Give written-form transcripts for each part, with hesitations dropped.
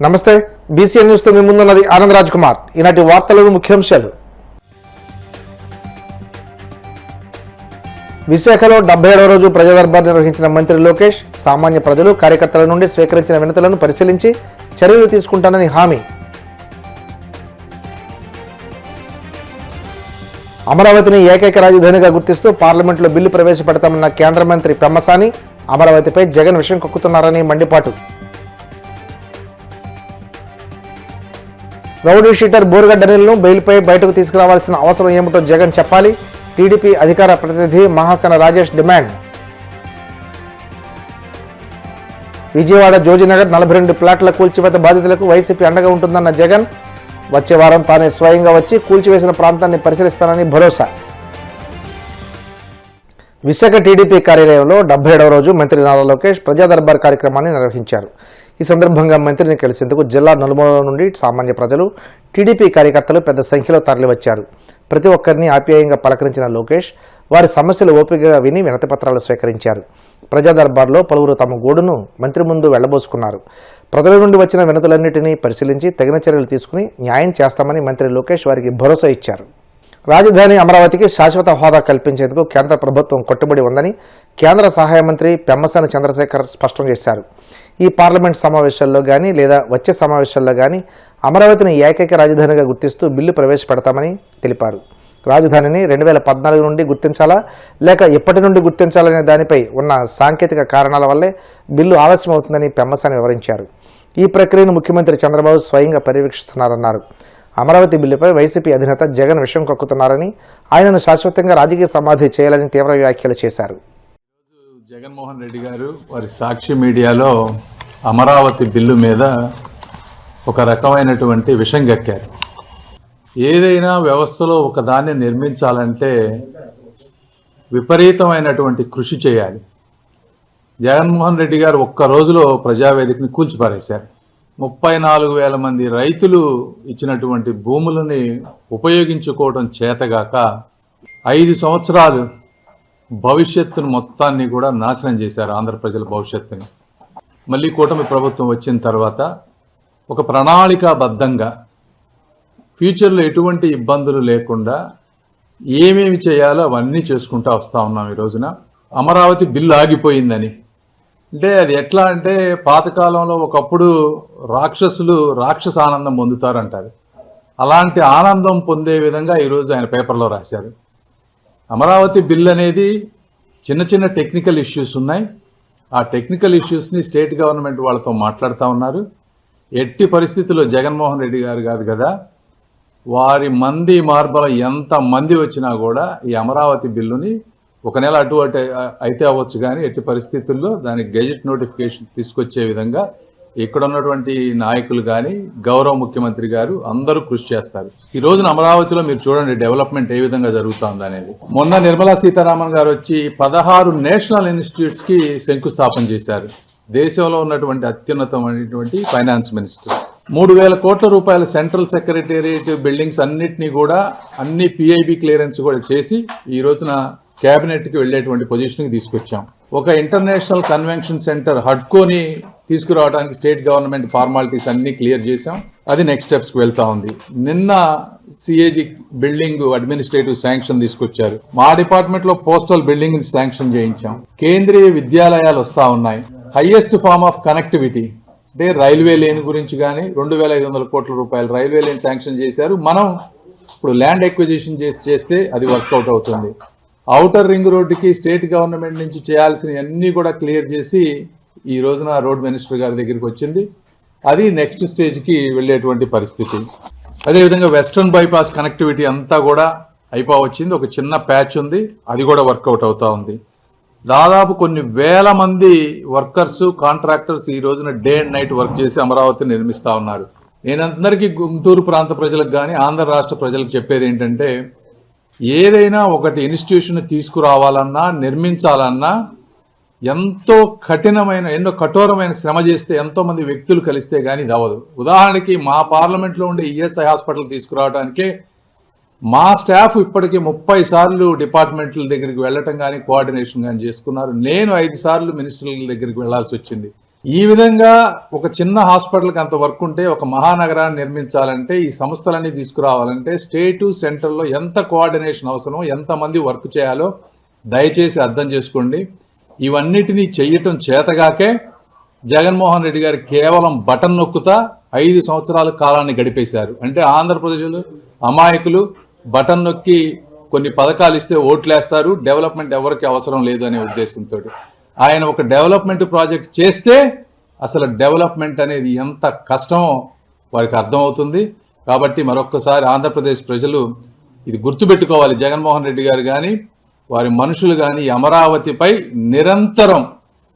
నమస్తే BCN news తో మీ ముందున్నది ఆనంద్ రాజ్ కుమార్. ఈనాటి వార్తలకు ముఖ్యాంశాలు. విశాఖలో 77వ రోజు ప్రజా దర్బార్ నిర్వహించిన మంత్రి లోకేష్ సామాన్య ప్రజలు కార్యకర్తల నుండి స్వీకరించిన వినతులను పరిశీలించి చర్యలు తీసుకుంటానని హామీ. అమరావతిని ఏకైక రాజధానిగా గుర్తిస్తూ పార్లమెంట్లో బిల్లు ప్రవేశపెడతామన్న కేంద్ర మంత్రి పెమ్మసాని అమరావతిపై జగన్ విషయం కక్కుతున్నారని మండిపాటు. రౌడీ షీటర్ బోరుగడ్డ అనిల్ను బెయిల్పై బయటకు తీసుకురావాల్సిన అవసరం ఏమిటో జగన్ చెప్పాలి. టీడీపీ అధికార ప్రతినిధి మహాసేన రాజేష్ డిమాండ్. విజయవాడ జోజినగర్ 42 ఫ్లాట్ల కూల్చివేత బాధితులకు వైసీపీ అండగా ఉంటుందన్న జగన్. వచ్చే వారం తానే స్వయంగా వచ్చి కూల్చివేసిన ప్రాంతాన్ని పరిశీలిస్తానని భరోసా. విశాఖ టీడీపీ కార్యాలయంలో 77వ రోజు మంత్రి నారా లోకేష్ ప్రజా దర్బార్ కార్యక్రమాన్ని నిర్వహించారు. ఈ సందర్భంగా మంత్రిని కలిసేందుకు జిల్లా నలుమూలల నుండి సామాన్య ప్రజలు, టీడీపీ కార్యకర్తలు పెద్ద సంఖ్యలో తరలివచ్చారు. ప్రతి ఒక్కరిని ఆప్యాయంగా పలకరించిన లోకేష్ వారి సమస్యలు ఓపికగా విని వినతిపత్రాలు స్వీకరించారు. ప్రజా దర్బార్లో పలువురు తమ గోడును మంత్రి ముందు వెళ్లబోసుకున్నారు. ప్రజల నుండి వచ్చిన వినతులన్నింటినీ పరిశీలించి తగిన చర్యలు తీసుకుని న్యాయం చేస్తామని మంత్రి లోకేష్ వారికి భరోసా ఇచ్చారు. రాజధాని అమరావతికి శాశ్వత హోదా కల్పించేందుకు కేంద్ర ప్రభుత్వం కట్టుబడి ఉందని కేంద్ర సహాయ మంత్రి పెమ్మసాని చంద్రశేఖర్ స్పష్టం చేశారు. ఈ పార్లమెంట్ సమావేశాల్లో కానీ లేదా వచ్చే సమావేశాల్లో కానీ అమరావతిని ఏకైక రాజధానిగా గుర్తిస్తూ బిల్లు ప్రవేశపెడతామని తెలిపారు. రాజధానిని 2014 నుండి గుర్తించాలా లేక ఎప్పటి నుండి గుర్తించాలనే దానిపై ఉన్న సాంకేతిక కారణాల వల్లే బిల్లు ఆలస్యం అవుతుందని పెమ్మసాని వివరించారు. ఈ ప్రక్రియను ముఖ్యమంత్రి చంద్రబాబు స్వయంగా పర్యవేక్షిస్తున్నారన్నారు. అమరావతి బిల్లుపై వైసీపీ అధినేత జగన్ విషయం కక్కుతున్నారని, ఆయనను శాశ్వతంగా రాజకీయ సమాధి చేయాలని తీవ్ర వ్యాఖ్యలు చేశారు. జగన్మోహన్ రెడ్డి గారు వారి సాక్షి మీడియాలో అమరావతి బిల్లు మీద ఒక రకమైనటువంటి విషం గక్కారు. ఏదైనా వ్యవస్థలో ఒకదాన్ని నిర్మించాలంటే విపరీతమైనటువంటి కృషి చేయాలి. జగన్మోహన్ రెడ్డి గారు ఒక్క రోజులో ప్రజావేదికని కూల్చిపారేశారు. 34,000 మంది రైతులు ఇచ్చినటువంటి భూములని ఉపయోగించుకోవడం చేతగాక 5 సంవత్సరాలు భవిష్యత్తును మొత్తాన్ని కూడా నాశనం చేశారు, ఆంధ్ర ప్రజల భవిష్యత్తుని. మళ్ళీ కూటమి ప్రభుత్వం వచ్చిన తర్వాత ఒక ప్రణాళికాబద్ధంగా ఫ్యూచర్లో ఎటువంటి ఇబ్బందులు లేకుండా ఏమేమి చేయాలో అవన్నీ చేసుకుంటూ వస్తూ ఉన్నాం. ఈ రోజున అమరావతి బిల్లు ఆగిపోయిందని అంటే అది ఎట్లా అంటే పాతకాలంలో ఒకప్పుడు రాక్షసులు రాక్షస ఆనందం పొందుతారంటారు. అలాంటి ఆనందం పొందే విధంగా ఈరోజు ఆయన పేపర్లో రాశారు. అమరావతి బిల్ అనేది చిన్న చిన్న టెక్నికల్ ఇష్యూస్ ఉన్నాయి. ఆ టెక్నికల్ ఇష్యూస్ని స్టేట్ గవర్నమెంట్ వాళ్ళతో మాట్లాడుతూ ఉన్నారు. ఎట్టి పరిస్థితుల్లో జగన్మోహన్ రెడ్డి గారు కాదు కదా, వారి మంది మార్బల ఎంత మంది వచ్చినా కూడా ఈ అమరావతి బిల్లుని ఒక నెల అటు అయితే అవ్వచ్చు, కానీ ఎట్టి పరిస్థితుల్లో దానికి గెజెట్ నోటిఫికేషన్ తీసుకొచ్చే విధంగా ఇక్కడ ఉన్నటువంటి నాయకులు కానీ గౌరవ ముఖ్యమంత్రి గారు అందరూ కృషి చేస్తారు. ఈ రోజున అమరావతిలో మీరు చూడండి డెవలప్మెంట్ ఏ విధంగా జరుగుతుంది అనేది. మొన్న నిర్మలా సీతారామన్ గారు వచ్చి 16 నేషనల్ ఇన్స్టిట్యూట్స్కి శంకుస్థాపన చేశారు. దేశంలో ఉన్నటువంటి అత్యున్నతమైనటువంటి ఫైనాన్స్ మినిస్టర్. 3,000 కోట్ల రూపాయల సెంట్రల్ సెక్రటేరియట్ బిల్డింగ్స్ అన్నిటినీ కూడా అన్ని పిఐబి క్లియరెన్స్ కూడా చేసి ఈ రోజున క్యాబినెట్కి వెళ్ళేటువంటి పొజిషన్కి తీసుకొచ్చాం. ఒక ఇంటర్నేషనల్ కన్వెన్షన్ సెంటర్ హడ్కోని తీసుకురావడానికి స్టేట్ గవర్నమెంట్ ఫార్మాలిటీస్ అన్ని క్లియర్ చేశాం. అది నెక్స్ట్ స్టెప్స్కి వెళ్తా ఉంది. నిన్న సిఏజీ బిల్డింగ్ అడ్మినిస్ట్రేటివ్ శాంక్షన్ తీసుకొచ్చారు. మా డిపార్ట్మెంట్లో పోస్టల్ బిల్డింగ్ శాంక్షన్ చేయించాం. కేంద్రీయ విద్యాలయాలు వస్తూ ఉన్నాయి. హైయెస్ట్ ఫార్మ్ ఆఫ్ కనెక్టివిటీ అంటే రైల్వే లేన్ గురించి కానీ 2,500 కోట్ల రూపాయలు రైల్వే లేన్ శాంక్షన్ చేశారు. మనం ఇప్పుడు ల్యాండ్ ఎక్విజిషన్ చేస్తే అది వర్కౌట్ అవుతుంది. ఔటర్ రింగ్ రోడ్డుకి స్టేట్ గవర్నమెంట్ నుంచి చేయాల్సినవి అన్నీ కూడా క్లియర్ చేసి ఈ రోజున రోడ్ మినిస్టర్ గారి దగ్గరికి వచ్చింది. అది నెక్స్ట్ స్టేజ్కి వెళ్ళేటువంటి పరిస్థితి. అదేవిధంగా వెస్ట్రన్ బైపాస్ కనెక్టివిటీ అంతా కూడా అయిపోవచ్చింది. ఒక చిన్న ప్యాచ్ ఉంది, అది కూడా వర్కౌట్ అవుతా ఉంది. దాదాపు కొన్ని వేల మంది వర్కర్స్, కాంట్రాక్టర్స్ ఈ రోజున డే అండ్ నైట్ వర్క్ చేసి అమరావతిని నిర్మిస్తూ ఉన్నారు. నేను అందరికీ గుంటూరు ప్రాంత ప్రజలకు కానీ ఆంధ్ర రాష్ట్ర ప్రజలకు చెప్పేది ఏంటంటే, ఏదైనా ఒకటి ఇన్స్టిట్యూషన్ తీసుకురావాలన్నా నిర్మించాలన్నా ఎంతో ఎన్నో కఠోరమైన శ్రమ చేస్తే ఎంతోమంది వ్యక్తులు కలిస్తే కానీ ఇది అవ్వదు. ఉదాహరణకి మా పార్లమెంట్లో ఉండే ఈఎస్ఐ హాస్పిటల్ తీసుకురావడానికే మా స్టాఫ్ ఇప్పటికీ 30 సార్లు డిపార్ట్మెంట్ల దగ్గరికి వెళ్ళటం కానీ కోఆర్డినేషన్ కానీ చేసుకున్నారు. నేను 5 సార్లు మినిస్టర్ల దగ్గరికి వెళ్లాల్సి వచ్చింది. ఈ విధంగా ఒక చిన్న హాస్పిటల్కి అంత వర్క్ ఉంటే ఒక మహానగరాన్ని నిర్మించాలంటే ఈ సంస్థలన్నీ తీసుకురావాలంటే స్టేటు సెంట్రల్లో ఎంత కోఆర్డినేషన్ అవసరం, ఎంతమంది వర్క్ చేయాలో దయచేసి అర్థం చేసుకోండి. ఇవన్నిటినీ చెయ్యటం చేతగాకే జగన్మోహన్ రెడ్డి గారు కేవలం బటన్ నొక్కుతా 5 సంవత్సరాల కాలాన్ని గడిపేశారు. అంటే ఆంధ్రప్రదేశ్లో అమాయకులు బటన్ నొక్కి కొన్ని పథకాలు ఇస్తే ఓట్లేస్తారు, డెవలప్మెంట్ ఎవరికి అవసరం లేదు అనే ఉద్దేశంతో ఆయన ఒక డెవలప్మెంట్ ప్రాజెక్ట్ చేస్తే అసలు డెవలప్మెంట్ అనేది ఎంత కష్టమో వారికి అర్థమవుతుంది. కాబట్టి మరొక్కసారి ఆంధ్రప్రదేశ్ ప్రజలు ఇది గుర్తుపెట్టుకోవాలి. జగన్మోహన్ రెడ్డి గారు కానీ వారి మనుషులు కానీ అమరావతిపై నిరంతరం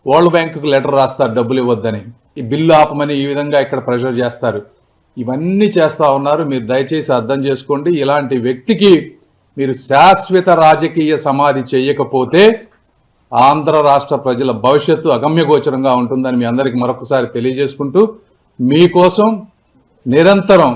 వరల్డ్ బ్యాంకుకు లెటర్ రాస్తారు డబ్బులు ఇవ్వద్దని, ఈ బిల్లు ఆపమని ఈ విధంగా ఇక్కడ ప్రెషర్ చేస్తారు. ఇవన్నీ చేస్తూ ఉన్నారు. మీరు దయచేసి అర్థం చేసుకోండి. ఇలాంటి వ్యక్తికి మీరు శాశ్వత రాజకీయ సమాధి చేయకపోతే ఆంధ్ర రాష్ట్ర ప్రజల భవిష్యత్తు అగమ్యగోచరంగా ఉంటుందని మీ అందరికీ మరొకసారి తెలియజేసుకుంటూ, మీకోసం నిరంతరం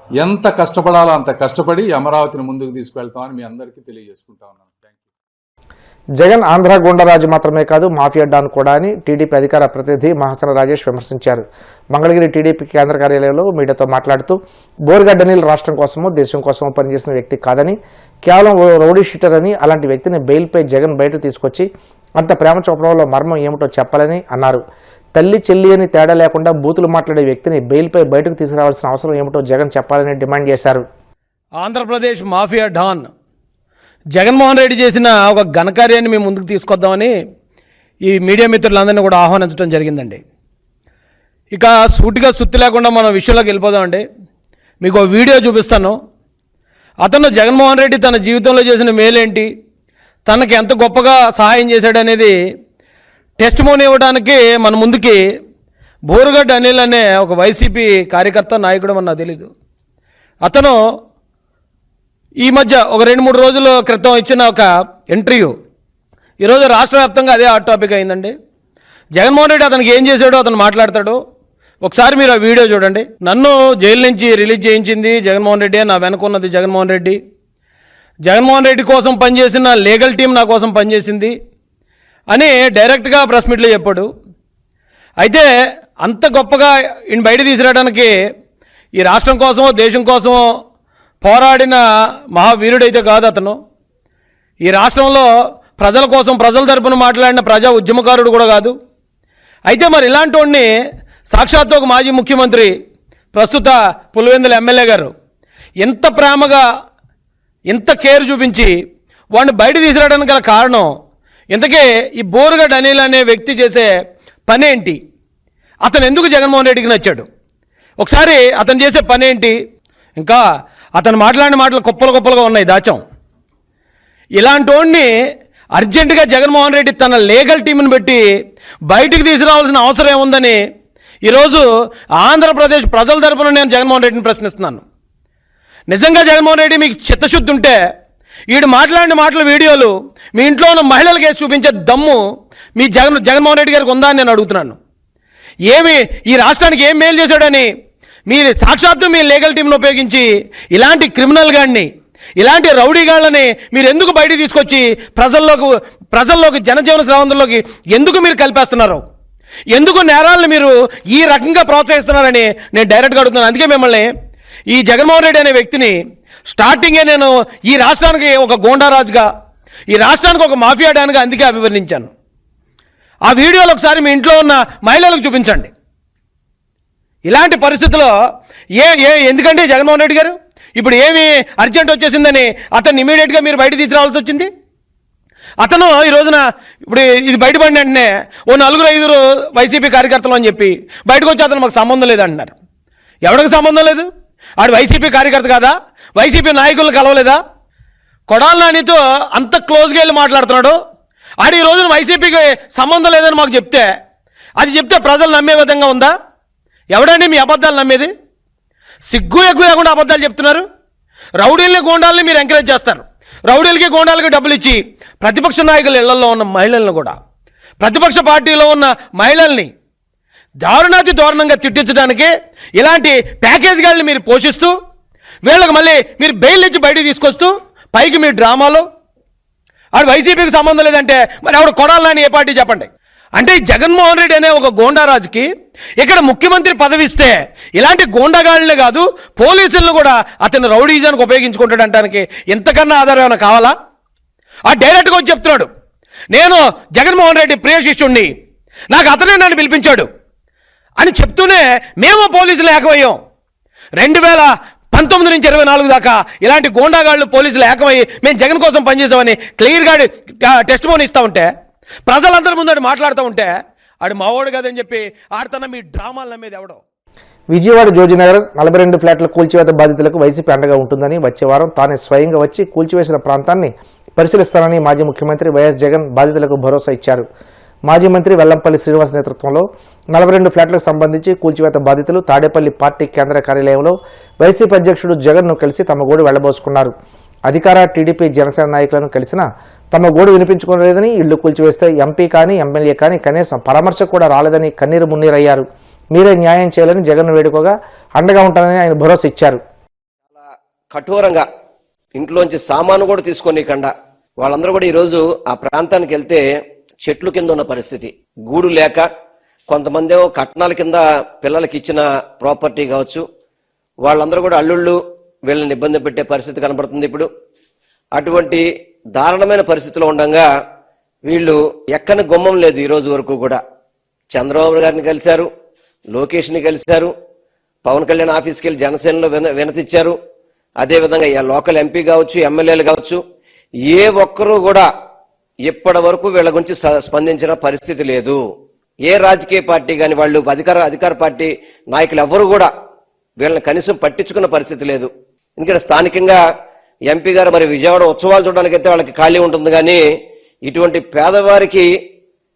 ఎంత కష్టపడాలో అంత కష్టపడి అమరావతిని ముందుకు తీసుకువెళ్తామని మీ అందరికీ తెలియజేసుకుంటా ఉన్నాను. Thank you. జగన్ ఆంధ్ర గుండరాజు మాత్రమే కాదు మాఫియా డాన్ కూడా అని టీడీపీ అధికార ప్రతినిధి మహాసన రాజేష్ విమర్శించారు. మంగళగిరి టీడీపీ కేంద్ర కార్యాలయంలో మీడియాతో మాట్లాడుతూ బోరుగడ్డ అనిల్ రాష్ట్రం కోసమో దేశం కోసమో పనిచేసిన వ్యక్తి కాదని, కేవలం రౌడీ షీటర్ అని, అలాంటి వ్యక్తిని బెయిల్పై జగన్ బయటకు తీసుకొచ్చి అంత ప్రేమ చూపడంలో మర్మం ఏమిటో చెప్పాలని అన్నారు. తల్లి చెల్లి అని తేడా లేకుండా బూతులు మాట్లాడే వ్యక్తిని బెయిల్పై బయటకు తీసుకురావాల్సిన అవసరం ఏమిటో జగన్ చెప్పాలని డిమాండ్ చేశారు. ఆంధ్రప్రదేశ్ మాఫియా డాన్ జగన్మోహన్ రెడ్డి చేసిన ఒక ఘనకార్యాన్ని మేము ముందుకు తీసుకొద్దామని ఈ మీడియా మిత్రులందరినీ కూడా ఆహ్వానించడం జరిగిందండి. ఇక సూటిగా సుత్తి లేకుండా మనం విషయంలోకి వెళ్ళిపోదామండి. మీకు ఒక వీడియో చూపిస్తాను. అతను జగన్మోహన్ రెడ్డి తన జీవితంలో చేసిన మేలేంటి, తనకి ఎంత గొప్పగా సహాయం చేశాడనేది టెస్టిమోనీ ఇవ్వడానికి మన ముందుకి బోరుగడ్డ అనిల్ అనే ఒక వైసీపీ కార్యకర్త నాయకుడు అని నాకు తెలీదు. అతను ఈ మధ్య ఒక 2-3 రోజుల క్రితం ఇచ్చిన ఒక ఇంటర్వ్యూ ఈరోజు రాష్ట్ర వ్యాప్తంగా అదే హాట్ టాపిక్ అయిందండి. జగన్మోహన్ రెడ్డి అతనికి ఏం చేశాడో అతను మాట్లాడతాడు. ఒకసారి మీరు ఆ వీడియో చూడండి. నన్ను జైలు నుంచి రిలీజ్ చేయించింది జగన్మోహన్ రెడ్డి, నా వెనుకున్నది జగన్మోహన్ రెడ్డి, జగన్మోహన్ రెడ్డి కోసం పనిచేసిన లీగల్ టీం నా కోసం పనిచేసింది అని డైరెక్ట్గా ప్రెస్ మీట్లో చెప్పాడు. అయితే అంత గొప్పగా ఈయన బయట తీసుకురావడానికి ఈ రాష్ట్రం కోసమో దేశం కోసమో పోరాడిన మహావీరుడైతే కాదు అతను. ఈ రాష్ట్రంలో ప్రజల కోసం ప్రజల తరపున మాట్లాడిన ప్రజా ఉద్యమకారుడు కూడా కాదు. అయితే మరి ఇలాంటి వాడిని సాక్షాత్తు ఒక మాజీ ముఖ్యమంత్రి ప్రస్తుత పులివెందుల ఎమ్మెల్యే గారు ఎంత ప్రేమగా ఎంత కేర్ చూపించి వాడిని బయట తీసుకురావడానికి గల కారణం, ఇంతకీ ఈ బోరుగడ్డ అనిల్ అనే వ్యక్తి చేసే పనేంటి, అతను ఎందుకు జగన్మోహన్ రెడ్డికి నచ్చాడు, ఒకసారి అతను చేసే పనేంటి, ఇంకా అతను మాట్లాడిన మాటలు కుప్పలుగా ఉన్నాయి దాచాం. ఇలాంటి వాడిని అర్జెంటుగా జగన్మోహన్ రెడ్డి తన లీగల్ టీంని పెట్టి బయటికి తీసుకురావాల్సిన అవసరం ఏముందని ఈరోజు ఆంధ్రప్రదేశ్ ప్రజల తరపున నేను జగన్మోహన్ రెడ్డిని ప్రశ్నిస్తున్నాను. నిజంగా జగన్మోహన్ రెడ్డి మీకు చిత్తశుద్ధి ఉంటే వీడు మాట్లాడిన మాటల వీడియోలు మీ ఇంట్లో ఉన్న మహిళలకు వేసి చూపించే దమ్ము మీ జగన్మోహన్ రెడ్డి గారికి ఉందా అని నేను అడుగుతున్నాను. ఏమి ఈ రాష్ట్రానికి ఏం మేలు చేశాడని మీరు సాక్షాత్తు మీ లీగల్ టీంను ఉపయోగించి ఇలాంటి క్రిమినల్ గాడిని, ఇలాంటి రౌడీ గాళ్ళని మీరు ఎందుకు బయటికి తీసుకొచ్చి ప్రజల్లోకి జనజీవన స్రవంతుల్లోకి ఎందుకు మీరు కలిపేస్తున్నారు, ఎందుకు నేరాలను మీరు ఈ రకంగా ప్రోత్సహిస్తున్నారని నేను డైరెక్ట్గా అడుగుతున్నాను. అందుకే మిమ్మల్ని ఈ జగన్మోహన్ రెడ్డి అనే వ్యక్తిని స్టార్టింగే నేను ఈ రాష్ట్రానికి ఒక గోండారాజుగా, ఈ రాష్ట్రానికి ఒక మాఫియా డాన్గా అందుకే అభివర్ణించాను. ఆ వీడియోలు ఒకసారి మీ ఇంట్లో ఉన్న మహిళలకు చూపించండి. ఇలాంటి పరిస్థితుల్లో ఎందుకంటే జగన్మోహన్ రెడ్డి గారు ఇప్పుడు ఏమి అర్జెంట్ వచ్చేసిందని అతన్ని ఇమీడియట్గా మీరు బయట తీసుకురావాల్సి వచ్చింది. అతను ఈ రోజున ఇప్పుడు ఇది బయటపడిన వెంటనే ఓ 4-5 వైసీపీ కార్యకర్తలు అని చెప్పి బయటకు వచ్చి అతను మాకు సంబంధం లేదంటున్నారు. ఎవరికి సంబంధం లేదు? ఆడు వైసీపీ కార్యకర్త కాదా? వైసీపీ నాయకులను కలవలేదా? కొడాలి నానితో అంత క్లోజ్గా వెళ్ళి మాట్లాడుతున్నాడు. ఆడు ఈ రోజున వైసీపీకి సంబంధం లేదని మాకు చెప్తే ప్రజలు నమ్మే విధంగా ఉందా? ఎవడండి మీ అబద్ధాలు నమ్మేది? సిగ్గు ఎగ్గు లేకుండా అబద్ధాలు చెప్తున్నారు. రౌడీల్ని గోండాలని మీరు ఎంకరేజ్ చేస్తారు. రౌడీలకి గోండాలకి డబ్బులు ఇచ్చి ప్రతిపక్ష నాయకుల ఇళ్లలో ఉన్న మహిళలను కూడా, ప్రతిపక్ష పార్టీలో ఉన్న మహిళల్ని దారుణాతి దారుణంగా తిట్టించడానికి ఇలాంటి ప్యాకేజ్ గాళ్ళని మీరు పోషిస్తూ వీళ్ళకి మళ్ళీ మీరు బెయిల్ ఇచ్చి బయటికి తీసుకొస్తూ పైకి మీ డ్రామాలో ఆడు వైసీపీకి సంబంధం లేదంటే మరి ఆవిడ కొడాలని ఏ పార్టీ చెప్పండి. అంటే ఈ జగన్మోహన్ రెడ్డి అనే ఒక గోండారాజుకి ఇక్కడ ముఖ్యమంత్రి పదవి ఇస్తే ఇలాంటి గోండాగాళ్ళనే కాదు పోలీసులను కూడా అతను రౌడీజానికి ఉపయోగించుకుంటాడు అంటానికి ఇంతకన్నా ఆధారం ఏమైనా కావాలా? ఆ డైరెక్ట్గా వచ్చి చెప్తున్నాడు, నేను జగన్మోహన్ రెడ్డి ప్రియ శిష్యుణ్ణి, నాకు అతనే నన్ను పిలిపించాడు అని చెప్తూనే మేము పోలీసులు ఏకమయ్యాం. 2019 నుంచి 24 దాకా ఇలాంటి గోండాగాళ్ళు పోలీసులు ఏకమయ్యి మేము జగన్ కోసం పనిచేసామని క్లియర్గా టెస్ట్ మోన్ ఇస్తూ ఉంటే, ప్రజలందరి ముందు మాట్లాడుతూ ఉంటే ఆడు మావోడు కదని చెప్పి ఆడుతున్న మీ డ్రామాలు నమ్మేది ఎవడో? విజయవాడ జోజినగర్ 42 ఫ్లాట్ల కూల్చివేత బాధితులకు వైసీపీ అండగా ఉంటుందని వచ్చే వారం తానే స్వయంగా వచ్చి కూల్చివేసిన ప్రాంతాన్ని పరిశీలిస్తానని మాజీ ముఖ్యమంత్రి వైఎస్ జగన్ బాధితులకు భరోసా ఇచ్చారు. మాజీ మంత్రి వెల్లంపల్లి శ్రీనివాస్ నేతృత్వంలో 42 ఫ్లాట్లకు సంబంధించి కూల్చివేత బాధితులు తాడేపల్లి పార్టీ కేంద్ర కార్యాలయంలో వైసీపీ అధ్యక్షుడు జగన్ను కలిసి తమ గోడు వెళ్లబోసుకున్నారు. అధికార టీడీపీ జనసేన నాయకులను కలిసినా తమ గోడు వినిపించుకోలేదని, ఇళ్లు కూల్చివేస్తే ఎంపీ కానీ ఎమ్మెల్యే కానీ కనీసం పరామర్శ కూడా రాలేదని కన్నీరు మున్నీరయ్యారు. మీరే న్యాయం చేయాలని జగన్ వేడుకోగా అండగా ఉంటానని ఆయన భరోసా ఇచ్చారు. కఠోరంగా ఇంట్లోంచి సామాను కూడా తీసుకోనీయకుండా వాళ్ళందరూ కూడా ఈరోజు ఆ ప్రాంతానికి వెళ్తే చెట్లు కింద ఉన్న పరిస్థితి, గూడు లేక, కొంతమంది ఏమో కట్నాల కింద పిల్లలకి ఇచ్చిన ప్రాపర్టీ కావచ్చు, వాళ్ళందరూ కూడా అల్లుళ్ళు వీళ్ళని ఇబ్బంది పెట్టే పరిస్థితి కనబడుతుంది. ఇప్పుడు అటువంటి దారుణమైన పరిస్థితిలో ఉండగా వీళ్ళు ఎక్కని గుమ్మం లేదు. ఈ రోజు వరకు కూడా చంద్రబాబు గారిని కలిశారు, లోకేష్ని కలిశారు, పవన్ కళ్యాణ్ ఆఫీస్కి వెళ్ళి జనసేనలో వినతిచ్చారు. అదేవిధంగా లోకల్ ఎంపీ కావచ్చు, ఎమ్మెల్యేలు కావచ్చు, ఏ ఒక్కరూ కూడా ఇప్పటి వరకు వీళ్ళ గురించి స్పందించిన పరిస్థితి లేదు. ఏ రాజకీయ పార్టీ కానీ వాళ్ళు అధికార పార్టీ నాయకులు ఎవరు కూడా వీళ్ళని కనీసం పట్టించుకున్న పరిస్థితి లేదు. ఎందుకంటే స్థానికంగా ఎంపీ గారు మరి విజయవాడ ఉత్సవాలు చూడడానికి అయితే వాళ్ళకి ఖాళీ ఉంటుంది, కానీ ఇటువంటి పేదవారికి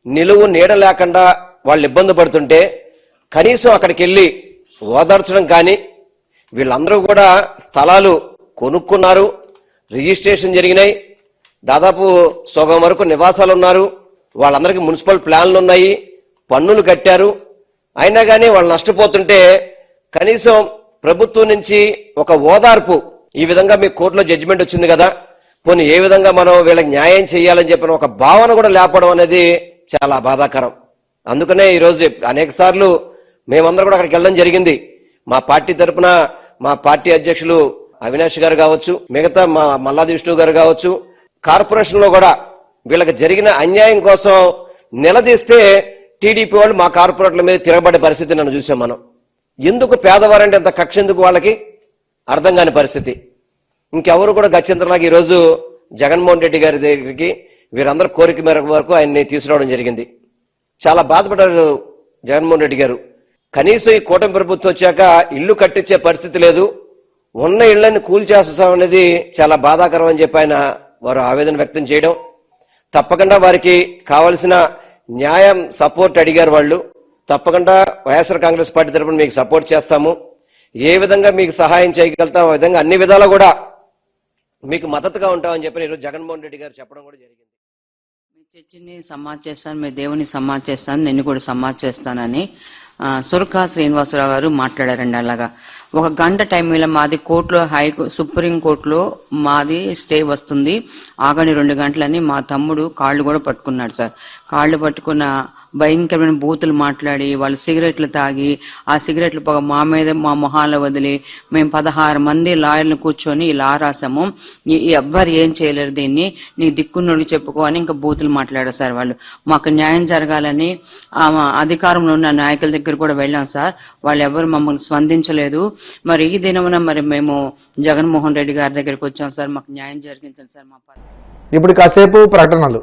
నిలువు నీడ లేకుండా వాళ్ళు ఇబ్బంది పడుతుంటే కనీసం అక్కడికి వెళ్ళి ఓదార్చడం కానీ, వీళ్ళందరూ కూడా స్థలాలు కొనుక్కున్నారు, రిజిస్ట్రేషన్ జరిగినాయి, దాదాపు సగం వరకు నివాసాలు ఉన్నారు, వాళ్ళందరికీ మున్సిపల్ ప్లాన్లు ఉన్నాయి, పన్నులు కట్టారు. అయినా కానీ వాళ్ళు నష్టపోతుంటే కనీసం ప్రభుత్వం నుంచి ఒక ఓదార్పు, ఈ విధంగా మీ కోర్టులో జడ్జిమెంట్ వచ్చింది కదా, పోనీ ఏ విధంగా మనం వీళ్ళకి న్యాయం చేయాలని చెప్పిన ఒక భావన కూడా లేపడం అనేది చాలా బాధాకరం. అందుకనే ఈరోజు అనేక సార్లు మేమందరం కూడా అక్కడికి వెళ్ళడం జరిగింది. మా పార్టీ తరఫున మా పార్టీ అధ్యక్షులు అవినాష్ గారు కావచ్చు, మిగతా మా మల్లాది విష్ణు గారు కావచ్చు, కార్పొరేషన్ లో కూడా వీళ్ళకి జరిగిన అన్యాయం కోసం నిలదీస్తే టీడీపీ వాళ్ళు మా కార్పొరేట్ల మీద తిరగబడే పరిస్థితి నన్ను చూసాం. మనం ఎందుకు పేదవారంటే ఎంత కక్ష ఎందుకు వాళ్ళకి అర్థం కాని పరిస్థితి. ఇంకెవరు కూడా గత్యంతరంలాగా ఈరోజు జగన్మోహన్ రెడ్డి గారి దగ్గరికి వీరందరూ కోరిక మేరకు వరకు ఆయన్ని తీసుకురావడం జరిగింది. చాలా బాధపడ్డారు జగన్మోహన్ రెడ్డి గారు. కనీసం ఈ కూటమి ప్రభుత్వం వచ్చాక ఇల్లు కట్టించే పరిస్థితి లేదు, ఉన్న ఇళ్లను కూల్చేస్తాం అనేది చాలా బాధాకరం అని చెప్పి ఆయన వారు ఆవేదన వ్యక్తం చేయడం. తప్పకుండా వారికి కావలసిన న్యాయం సపోర్ట్ అడిగారు వాళ్ళు. తప్పకుండా వైఎస్ఆర్ కాంగ్రెస్ పార్టీ తరఫున మీకు సపోర్ట్ చేస్తాము, ఏ విధంగా మీకు సహాయం చేయగలుగుతాం ఆ విధంగా అన్ని విధాలా కూడా మీకు మద్దతుగా ఉంటామని చెప్పి ఈరోజు జగన్మోహన్ రెడ్డి గారు చెప్పడం కూడా జరిగింది. మీ చర్చిని సమాజ్ చేస్తాను, మీ దేవుని సమాజ్ చేస్తాను, నిన్ను కూడా సమాజ్ చేస్తానని సురకా శ్రీనివాసరావు గారు మాట్లాడారండి. అలాగా ఒక గంట టైంలో మాది కోర్టులో సుప్రీం కోర్టులో మాది స్టే వస్తుంది, ఆగని 2 గంటలని మా తమ్ముడు కాళ్ళు కూడా పట్టుకున్నాడు సార్. కాళ్ళు పట్టుకున్న భయంకరమైన బూతులు మాట్లాడి వాళ్ళు సిగరెట్లు తాగి ఆ సిగరెట్లు పొగ మా మీద మా మొహాల్లో వదిలి మేము 16 మంది లాయర్లను కూర్చొని ఇలా రాసాము, ఎవ్వరు ఏం చేయలేరు, దీన్ని నీ దిక్కున్నోడికి చెప్పుకో అని ఇంకా బూతులు మాట్లాడారు సార్. వాళ్ళు మాకు న్యాయం జరగాలని అధికారంలో ఉన్న నాయకుల దగ్గర కూడా వెళ్ళాం సార్, వాళ్ళు ఎవరు మమ్మల్ని స్పందించలేదు. మరి ఈ దినమున మరి మేము జగన్మోహన్ రెడ్డి గారి దగ్గరికి వచ్చాం సార్, మాకు న్యాయం జరిగించండి సార్. మా ఇప్పుడు కాసేపు ప్రకటనలు.